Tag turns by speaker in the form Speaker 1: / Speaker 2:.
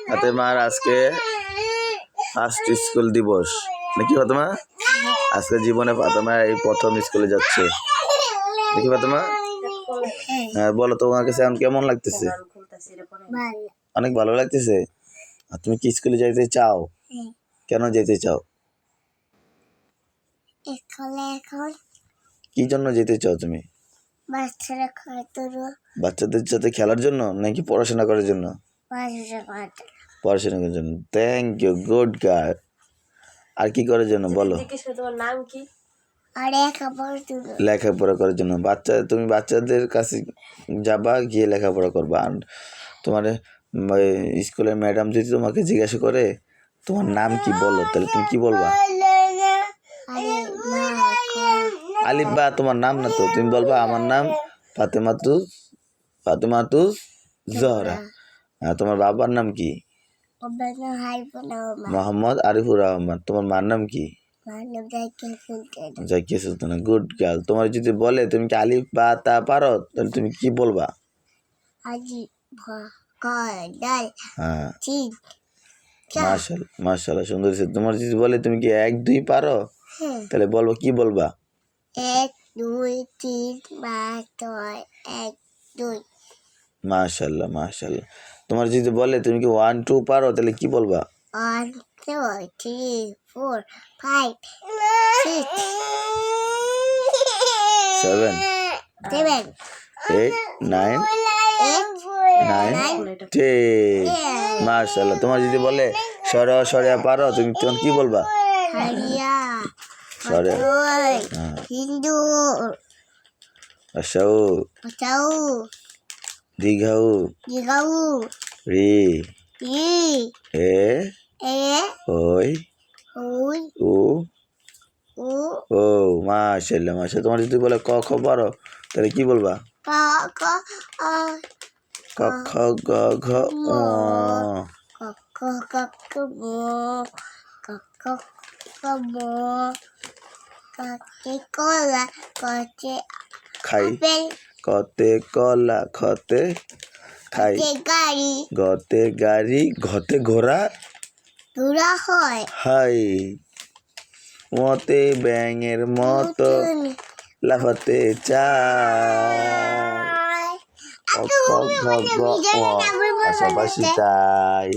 Speaker 1: ফাতেমার আজকে first school দিবস নাকি ফাতেমা? আজকে জীবনে ফাতেমা এই প্রথম স্কুলে যাচ্ছে নাকি ফাতেমা? হ্যাঁ, বলো তোমার কাছে এখন কেমন লাগতেছে? অনেক ভালো লাগতেছে। আর তুমি কি স্কুলে যাইতে চাও? কেন যেতে চাও? কি জন্য যেতে চাও তুমি? বাচ্চাদের সাথে খেলার জন্য নাকি পড়াশোনা করার জন্য? পড়াশোনা করার জন্য। Thank you, good girl. আর কি করার জন্য বলো?
Speaker 2: তোমার নাম কি?
Speaker 1: লেখাপড়া করার জন্য। তুমি বাচ্চাদের কাছে যাবা, গিয়ে লেখাপড়া করবা। আর তোমার স্কুলের ম্যাডাম যদি তোমাকে জিজ্ঞাসা করে তোমার নাম কি, বলো, তাহলে তুমি কি বলবা? আলিফ বা তোমার নাম না তো, তুমি বলবা আমার নাম ফাতেমাতুজ জহরা। তোমার বাবার নাম কি? মোহাম্মদ আরিফুর রহমান। তোমার মার নাম কি? জাকিয়া সুলতানা। Good girl. তোমার যদি বলে তুমি কি আলিফ বা তা পারো, তাহলে তুমি কি বলবা? হ্যাঁ, মাশাআল্লাহ, সুন্দর। তোমার যদি বলে তুমি কি 1 2 পারো, তাহলে বলবো, কি বলবা?
Speaker 2: 1 2 3 5 6 1 2।
Speaker 1: মাশাআল্লাহ। তোমার যদি বলে তুমি কি 1 2 পারো, তাহলে কি বলবা?
Speaker 2: 1 2 3 4 5 6
Speaker 1: 7 8 9 10। মাশাআল্লাহ। তোমার যদি বলে সরিয়া পারো, তুমি তখন কি বলবা? সরিয়া।
Speaker 2: হিন্দু
Speaker 1: আশাউ দীঘাউ রি এ ওই উ ও। মাশাআল্লাহ। তোমার যদি বলে ক খ পারো, তাহলে কি বলবা? ক খ গ ঘ ঙ। খাই। কতে কলা খতে খাই। গতে গাড়ি ঘতে ঘোড়া
Speaker 2: হয়।
Speaker 1: হাই। মতে ব্যাঙের মতো লাফাতে চায়। পাশাপাশি তাই।